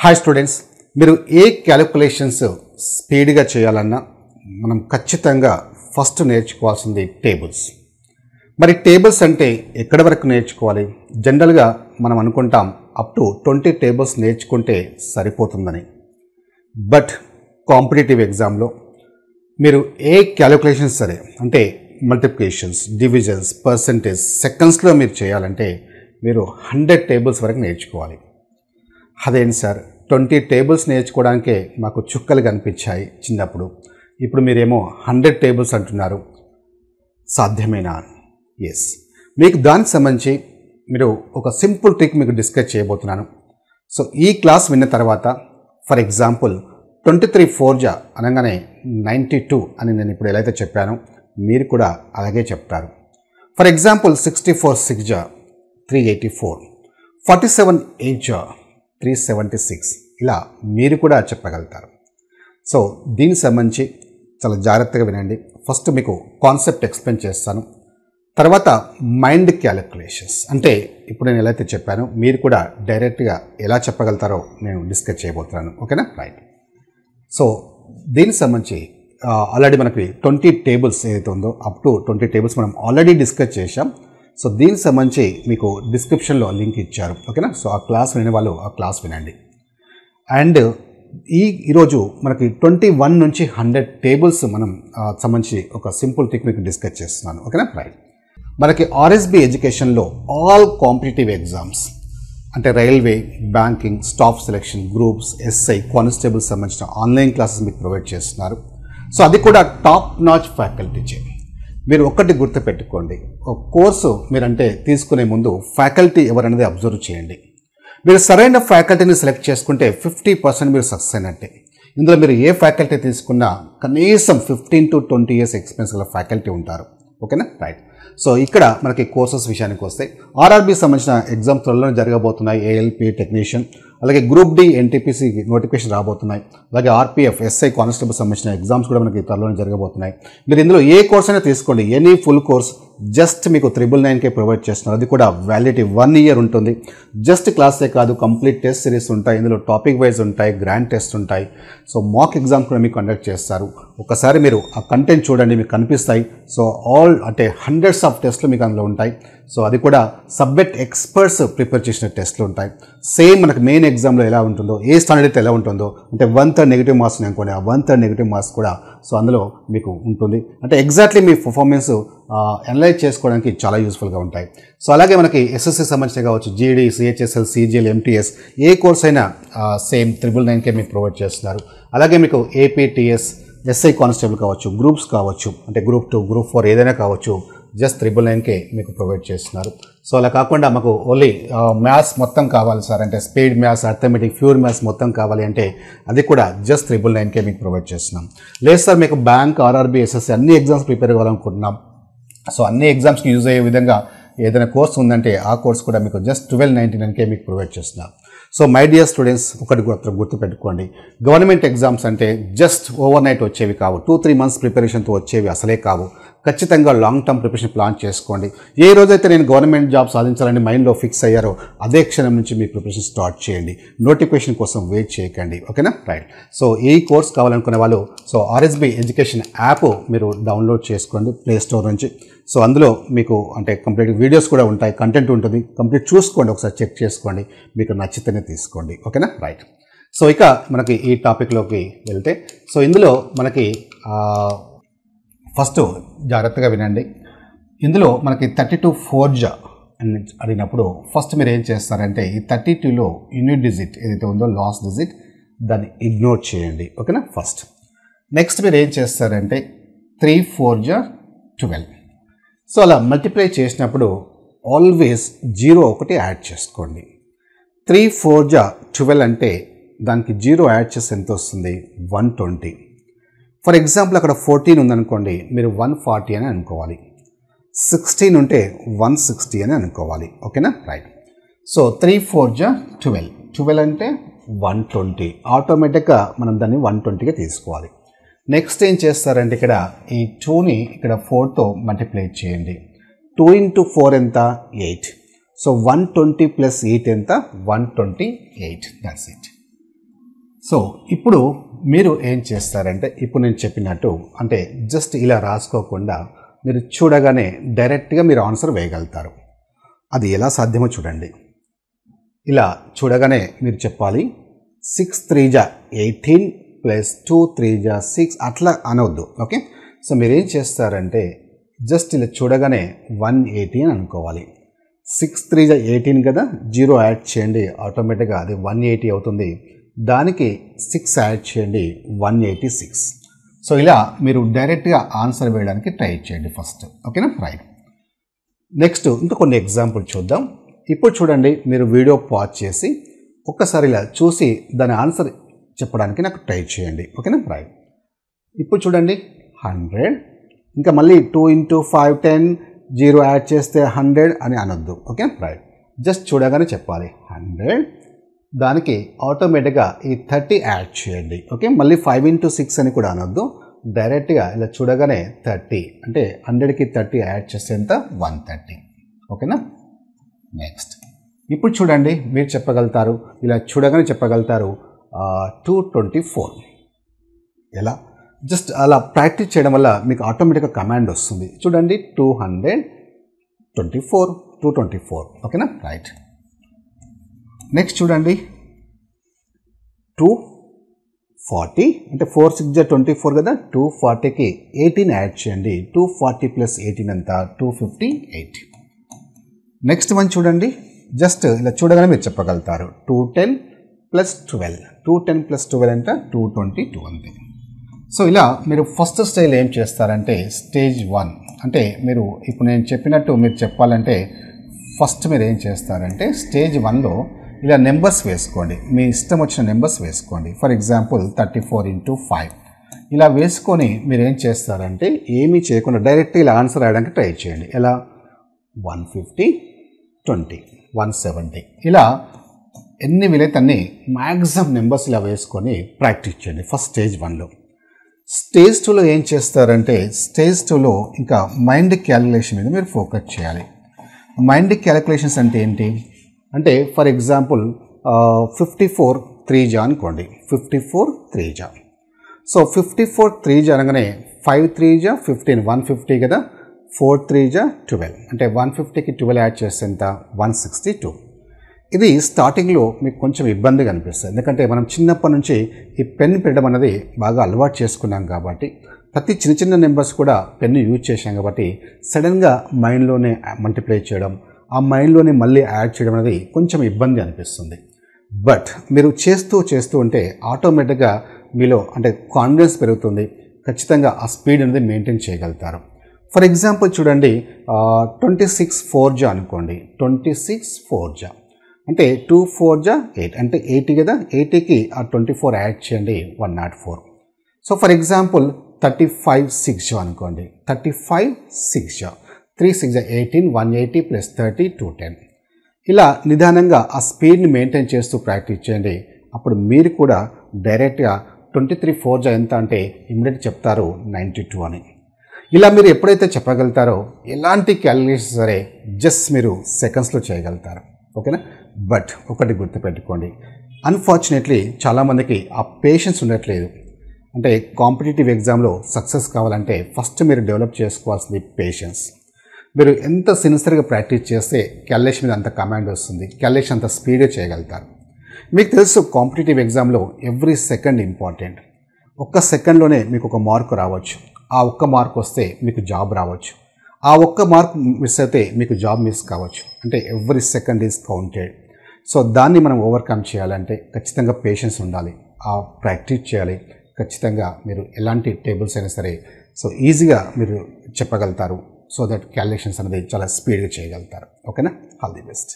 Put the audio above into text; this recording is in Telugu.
హాయ్ స్టూడెంట్స్, మీరు ఏ క్యాలిక్యులేషన్స్ స్పీడ్గా చేయాలన్నా మనం ఖచ్చితంగా ఫస్ట్ నేర్చుకోవాల్సింది టేబుల్స్. మరి టేబుల్స్ అంటే ఎక్కడి వరకు నేర్చుకోవాలి? జనరల్గా మనం అనుకుంటాం అప్ టు 20 టేబుల్స్ నేర్చుకుంటే సరిపోతుందని. బట్ కాంపిటేటివ్ ఎగ్జామ్లో మీరు ఏ క్యాలిక్యులేషన్స్ సరే, అంటే మల్టిప్లికేషన్స్, డివిజన్స్, పర్సంటేజ్, సెకండ్స్లో మీరు చేయాలంటే మీరు 100 టేబుల్స్ వరకు నేర్చుకోవాలి. అదేంటి సార్, 20 టేబుల్స్ నేర్చుకోవడానికే మాకు చుక్కలు కనిపించాయి చిన్నప్పుడు, ఇప్పుడు మీరేమో 100 టేబుల్స్ అంటున్నారు, సాధ్యమేనా? ఎస్, మీకు దానికి సంబంధించి మీరు ఒక సింపుల్ ట్రిక్ మీకు డిస్కస్ చేయబోతున్నాను. సో ఈ క్లాస్ విన్న తర్వాత, ఫర్ ఎగ్జాంపుల్ 23 4 అనగానే 92 అని నేను ఇప్పుడు ఎలా అయితే చెప్పానో మీరు కూడా అలాగే చెప్తారు. ఫర్ ఎగ్జాంపుల్ 64 6 384, 47 8 376, ఇలా మీరు కూడా చెప్పగలుగుతారు. సో దీనికి సంబంధించి చాలా జాగ్రత్తగా వినండి. ఫస్ట్ మీకు కాన్సెప్ట్ ఎక్స్ప్లెయిన్ చేస్తాను, తర్వాత మైండ్ క్యాలిక్యులేషన్స్ అంటే ఇప్పుడు నేను ఎలా అయితే చెప్పానో మీరు కూడా డైరెక్ట్గా ఎలా చెప్పగలుగుతారో నేను డిస్కస్ చేయబోతున్నాను. ఓకేనా? రైట్. సో దీనికి సంబంధించి ఆల్రెడీ మనకి 20 టేబుల్స్ ఏదైతే ఉందో అప్ టు 20 టేబుల్స్ మనం ఆల్రెడీ డిస్కస్ చేశాం. సో దీనికి సంబంధించి మీకు డిస్క్రిప్షన్లో లింక్ ఇచ్చారు. ఓకేనా? సో ఆ క్లాస్ వినే వాళ్ళు ఆ క్లాస్ వినండి. అండ్ ఈరోజు మనకి 21 నుంచి 100 టేబుల్స్ మనం సంబంధించి ఒక సింపుల్ ట్రిక్ మీకు డిస్కస్ చేస్తున్నాను. ఓకేనా? రైట్. మనకి ఆర్ఎస్బి ఎడ్యుకేషన్లో ఆల్ కాంపిటేటివ్ ఎగ్జామ్స్ అంటే railway, banking, staff selection, groups, SI, constables సంబంధించిన ఆన్లైన్ క్లాసెస్ మీకు ప్రొవైడ్ చేస్తున్నారు. సో అది కూడా టాప్ నాచ్ ఫ్యాకల్టీచే. మీరు ఒక్కటి గుర్తుపెట్టుకోండి, ఒక కోర్సు మీరంటే తీసుకునే ముందు ఫ్యాకల్టీ ఎవరనేది అబ్జర్వ్ చేయండి. మీరు సరైన ఫ్యాకల్టీని సెలెక్ట్ చేసుకుంటే 50% మీరు సక్సెస్ అయినట్టే. ఇందులో మీరు ఏ ఫ్యాకల్టీ తీసుకున్నా కనీసం 15 to 20 years ఎక్స్పీరియన్స్ గల ఫ్యాకల్టీ ఉంటారు. ఓకేనా? రైట్. సో ఇక్కడ మనకి కోర్సెస్ విషయానికి వస్తే ఆర్ఆర్బి సంబంధించిన ఎగ్జామ్ త్వరలో జరగబోతున్నాయి. ఏఎల్పి టెక్నీషియన్, అలాగే గ్రూప్ డి ఎన్టీపీసీ నోటిఫికేషన్ రాబోతున్నాయి. అలాగే ఆర్పిఎఫ్, ఎస్ఐ, కానిస్టేబుల్ సంబంధించిన ఎగ్జామ్స్ కూడా మనకి త్వరలోనే జరగబోతున్నాయి. మీరు ఇందులో ఏ కోర్స్ అయినా తీసుకోండి, ఎనీ ఫుల్ కోర్స్ జస్ట్ మీకు 999కే ప్రొవైడ్ చేస్తున్నారు. అది కూడా వ్యాలిడిటీ 1 year ఉంటుంది. జస్ట్ క్లాసే కాదు, కంప్లీట్ టెస్ట్ సిరీస్ ఉంటాయి, ఇందులో టాపిక్ వైజ్ ఉంటాయి, గ్రాండ్ టెస్ట్ ఉంటాయి. సో మాక్ ఎగ్జామ్స్ కూడా మీకు కండక్ట్ చేస్తారు. ఒకసారి మీరు ఆ కంటెంట్ చూడండి, మీకు కనిపిస్తాయి. సో ఆల్ అంటే హండ్రెడ్స్ ఆఫ్ టెస్ట్లు మీకు అందులో ఉంటాయి. సో అది కూడా సబ్జెక్ట్ ఎక్స్పర్ట్స్ ప్రిపేర్ చేసిన టెస్ట్లు ఉంటాయి. సేమ్ మనకు మెయిన్ ఎగ్జామ్లో ఎలా ఉంటుందో, ఏ స్టాండర్డ్ అయితే ఎలా ఉంటుందో, అంటే 1/3 నెగిటివ్ మార్క్స్ అనుకోండి, ఆ 1/3 నెగిటివ్ మార్క్స్ కూడా సో అందులో మీకు ఉంటుంది. అంటే ఎగ్జాక్ట్లీ మీ పర్ఫార్మెన్స్ అనలైజ్ చేసుకోవడానికి చాలా యూస్ఫుల్గా ఉంటాయి. సో అలాగే మనకి ఎస్ఎస్సి సంబంధించిన కావచ్చు, జీడీ, సిహెచ్ఎస్ఎల్, సిజిఎల్, ఎంటీఎస్ ఏ కోర్స్ అయినా సేమ్ 999కే మీకు ప్రొవైడ్ చేస్తున్నారు. అలాగే మీకు ఏపీటీఎస్, ఎస్ఐ కానిస్టేబుల్ కావచ్చు, గ్రూప్స్ కావచ్చు, అంటే గ్రూప్ 2, గ్రూప్ 4 ఏదైనా కావచ్చు, జస్ట్ 999కే మీకు ప్రొవైడ్ చేస్తున్నారు. సో అలా కాకుండా మాకు ఓన్లీ మ్యాథ్స్ మొత్తం కావాలి సార్ అంటే speed maths, arithmetic, pure maths మొత్తం కావాలి అంటే అది కూడా జస్ట్ 999కే మీకు ప్రొవైడ్ చేస్తున్నాం. లేదు సార్ మీకు బ్యాంక్, ఆర్ఆర్బి, ఎస్ఎస్సి అన్ని ఎగ్జామ్స్ ప్రిపేర్ అవ్వాలనుకుంటున్నాం, సో అన్ని ఎగ్జామ్స్కి యూజ్ అయ్యే విధంగా ఏదైనా కోర్స్ ఉందంటే ఆ కోర్స్ కూడా మీకు జస్ట్ 1299కే మీకు ప్రొవైడ్ చేస్తున్నాం. సో మై డియర్ స్టూడెంట్స్, ఒకటి గుర్తుపెట్టుకోండి, గవర్నమెంట్ ఎగ్జామ్స్ అంటే జస్ట్ ఓవర్ నైట్ వచ్చేవి కావు, 2-3 months ప్రిపరేషన్తో వచ్చేవి అసలే కావు. ఖచ్చితంగా లాంగ్ టర్మ్ ప్రిపరేషన్ ప్లాన్ చేసుకోండి. ఏ రోజైతే నేను గవర్నమెంట్ జాబ్ సాధించాలని మైండ్లో ఫిక్స్ అయ్యారో అదే క్షణం నుంచి మీ ప్రిపరేషన్ స్టార్ట్ చేయండి. నోటిఫికేషన్ కోసం వెయిట్ చేయకండి. ఓకేనా? రైట్. సో ఈ కోర్స్ కావాలనుకునే వాళ్ళు సో ఆర్ఎస్బి ఎడ్యుకేషన్ యాప్ మీరు డౌన్లోడ్ చేసుకోండి ప్లే స్టోర్ నుంచి. సో అందులో మీకు అంటే కంప్లీట్ వీడియోస్ కూడా ఉంటాయి, కంటెంట్ ఉంటుంది, కంప్లీట్ చూసుకోండి, ఒకసారి చెక్ చేసుకోండి, మీకు నచ్చితేనే తీసుకోండి. ఓకేనా? రైట్. సో ఇక మనకి ఈ టాపిక్లోకి వెళ్తే, సో ఇందులో మనకి ఫస్ట్ జాగ్రత్తగా వినండి. ఇందులో మనకి 32 4 అని అడిగినప్పుడు ఫస్ట్ మీరు ఏం చేస్తారంటే ఈ 32లో యూనిట్ డిజిట్ ఏదైతే ఉందో లాస్ట్ డిజిట్ దాన్ని ఇగ్నోర్ చేయండి. ఓకేనా? ఫస్ట్. నెక్స్ట్ మీరు ఏం చేస్తారంటే 3 4 12. సో అలా మల్టిప్లై చేసినప్పుడు ఆల్వేస్ 0 ఒకటి యాడ్ చేసుకోండి. 3 4 12 అంటే దానికి 0 యాడ్ చేస్తే ఎంత వస్తుంది? 120. ఫర్ ఎగ్జాంపుల్ అక్కడ 14 ఉందనుకోండి, మీరు 140 అని అనుకోవాలి. 16 ఉంటే 160 అని అనుకోవాలి. ఓకేనా? రైట్. సో 3 4 12, 12 అంటే 120. ఆటోమేటిక్గా మనం దాన్ని 120గా తీసుకోవాలి. నెక్స్ట్ ఏం చేస్తారంటే ఇక్కడ ఈ 2ని ఇక్కడ 4తో మల్టిప్లై చేయండి. 2 into 4 ఎంత? 8. సో 120 plus 8 ఎంత? 128. That's it. సో ఇప్పుడు మీరు ఏం చేస్తారంటే ఇప్పుడు నేను చెప్పినట్టు అంటే జస్ట్ ఇలా రాసుకోకుండా మీరు చూడగానే డైరెక్ట్గా మీరు ఆన్సర్ వేయగలుగుతారు. అది ఎలా సాధ్యమో చూడండి. ఇలా చూడగానే మీరు చెప్పాలి 6 3 జా 18 ప్లస్ 2 3 జా 6 అట్లా అనవద్దు. ఓకే, సో మీరు ఏం చేస్తారంటే జస్ట్ ఇలా చూడగానే 180 అని అనుకోవాలి. 6 3 జా 18 కదా, 0 యాడ్ చేయండి, ఆటోమేటిక్గా అది 180 అవుతుంది. దానికి 6 యాడ్ చేయండి, 186. సో ఇలా మీరు డైరెక్ట్గా ఆన్సర్ వేయడానికి ట్రై చేయండి ఫస్ట్. ఓకేనా, రైట్. నెక్స్ట్ ఇంకా కొన్ని ఎగ్జాంపుల్ చూద్దాం. ఇప్పుడు చూడండి, మీరు వీడియో పాజ్ చేసి ఒక్కసారి ఇలా చూసి దాని ఆన్సర్ చెప్పడానికి నాకు ట్రై చేయండి. ఓకేనా, రైట్. ఇప్పుడు చూడండి 100, ఇంకా మళ్ళీ 2 × 5 10, 0 యాడ్ చేస్తే 100 అని అనొద్దు. Okay, right. జస్ట్ చూడగానే చెప్పాలి 100, దానికి ఆటోమేటిక్గా ఈ 30 యాడ్ చేయండి. ఓకే, మళ్ళీ 5 × 6 అని కూడా అనొద్దు, డైరెక్ట్గా ఇలా చూడగానే 30 అంటే 100కి 30 యాడ్ చేస్తే ఎంత 130. ఓకేనా, నెక్స్ట్. ఇప్పుడు చూడండి, మీరు చెప్పగలుగుతారు, ఇలా చూడగానే చెప్పగలుగుతారు 224. ఎలా? జస్ట్ అలా ప్రాక్టీస్ చేయడం వల్ల మీకు ఆటోమేటిక్గా కమాండ్ వస్తుంది. చూడండి 224, 224. ఓకేనా, రైట్. నెక్స్ట్ చూడండి 240 అంటే 4 6 జా 24 కదా, 240కి 18 యాడ్ చేయండి. 240 ప్లస్ 18 ఎంత 258. నెక్స్ట్ వన్ చూడండి, జస్ట్ ఇలా చూడగానే మీరు చెప్పగలుగుతారు 210 ప్లస్ 12. 210 ప్లస్ 12 అంటే 222 అంతే. సో ఇలా మీరు ఫస్ట్ స్టైల్ ఏం చేస్తారంటే స్టేజ్ 1 అంటే మీరు ఇప్పుడు నేను చెప్పినట్టు మీరు చెప్పాలంటే ఫస్ట్ మీరు ఏం చేస్తారంటే స్టేజ్ 1లో ఇలా నెంబర్స్ వేసుకోండి, మీ ఇష్టం వచ్చిన నెంబర్స్ వేసుకోండి. ఫర్ ఎగ్జాంపుల్ 34 × 5 ఇలా వేసుకొని మీరు ఏం చేస్తారంటే ఏమీ చేయకుండా డైరెక్ట్ ఇలా ఆన్సర్ రాయడానికి ట్రై చేయండి. ఎలా? 150, 20, 170 ఇలా ఎన్ని వీలైతే అన్ని మ్యాక్సిమం నెంబర్స్ ఇలా వేసుకొని ప్రాక్టీస్ చేయండి ఫస్ట్ స్టేజ్ 1లో. స్టేజ్ 2లో ఏం చేస్తారంటే స్టేజ్ 2లో ఇంకా మైండ్ క్యాలిక్యులేషన్ మీద మీరు ఫోకస్ చేయాలి. మైండ్ క్యాలిక్యులేషన్స్ అంటే ఏంటి అంటే ఫర్ ఎగ్జాంపుల్ 54 3 జా అనుకోండి, 54 3 జా. సో 54 3 జా అనగానే 5 3 జా 15, 150 కదా, 4 3 జా 12 అంటే 150కి 12 యాడ్ చేస్తే ఎంత 162. ఇది స్టార్టింగ్లో మీకు కొంచెం ఇబ్బందిగా అనిపిస్తుంది, ఎందుకంటే మనం చిన్నప్పటి నుంచి ఈ పెన్ పెట్టడం అనేది బాగా అలవాటు చేసుకున్నాం కాబట్టి ప్రతి చిన్న చిన్న నెంబర్స్ కూడా పెన్ను యూజ్ చేసాం కాబట్టి సడన్గా మైండ్లోనే మల్టిప్లై చేయడం, ఆ మైండ్లోనే మళ్ళీ యాడ్ చేయడం అనేది కొంచెం ఇబ్బంది అనిపిస్తుంది. బట్ మీరు చేస్తూ ఉంటే ఆటోమేటిక్గా మీలో అంటే కాన్ఫిడెన్స్ పెరుగుతుంది, ఖచ్చితంగా ఆ స్పీడ్ అనేది మెయింటైన్ చేయగలుగుతారు. ఫర్ ఎగ్జాంపుల్ చూడండి 26 4 జా అనుకోండి, 26 4 జా అంటే 2 4 జా 8 అంటే 80 కదా, 80కి ఆ 24 యాడ్ చేయండి 104. సో ఫర్ ఎగ్జాంపుల్ 35 6 జా అనుకోండి, 35 6 జా 3 6 జా 18, 180 ప్లస్ 30 210. ఇలా నిదానంగా ఆ స్పీడ్ని మెయింటైన్ చేస్తూ ప్రాక్టీస్ చేయండి. అప్పుడు మీరు కూడా డైరెక్ట్గా 23 4 జా ఎంత అంటే ఇమ్మీడియట్ చెప్తారు 92 అని. ఇలా మీరు ఎప్పుడైతే చెప్పగలుగుతారో ఎలాంటి క్యాలిక్యులేషన్ సరే జస్ట్ మీరు సెకండ్స్లో చేయగలుగుతారు. ఓకేనా, బట్ ఒకటి గుర్తుపెట్టుకోండి, అన్ఫార్చునేట్లీ చాలామందికి ఆ పేషెన్స్ ఉండట్లేదు. అంటే కాంపిటేటివ్ ఎగ్జామ్లో సక్సెస్ కావాలంటే ఫస్ట్ మీరు డెవలప్ చేసుకోవాల్సింది పేషెన్స్. మీరు ఎంత సిన్సియర్గా ప్రాక్టీస్ చేస్తే క్యాలిక్యులేషన్ మీద అంత కమాండ్ వస్తుంది, క్యాలిక్యులేషన్ అంత స్పీడ్గా చేయగలుగుతారు. మీకు తెలుసు కాంపిటేటివ్ ఎగ్జామ్లో ఎవ్రీ సెకండ్ ఇంపార్టెంట్. ఒక్క సెకండ్లోనే మీకు ఒక మార్కు రావచ్చు, ఆ ఒక్క మార్క్ వస్తే మీకు జాబ్ రావచ్చు, ఆ ఒక్క మార్క్ మిస్ అయితే మీకు జాబ్ మిస్ కావచ్చు. అంటే every second is counted. So దాన్ని మనం ఓవర్కమ్ చేయాలంటే ఖచ్చితంగా పేషెన్స్ ఉండాలి, ఆ ప్రాక్టీస్ చేయాలి. ఖచ్చితంగా మీరు ఎలాంటి టేబుల్స్ అయినా సరే సో ఈజీగా మీరు చెప్పగలుగుతారు. సో దట్ క్యాలిక్యులేషన్స్ అనేది చాలా స్పీడ్గా చేయగలుగుతారు. ఓకేనా, ఆల్ ది బెస్ట్.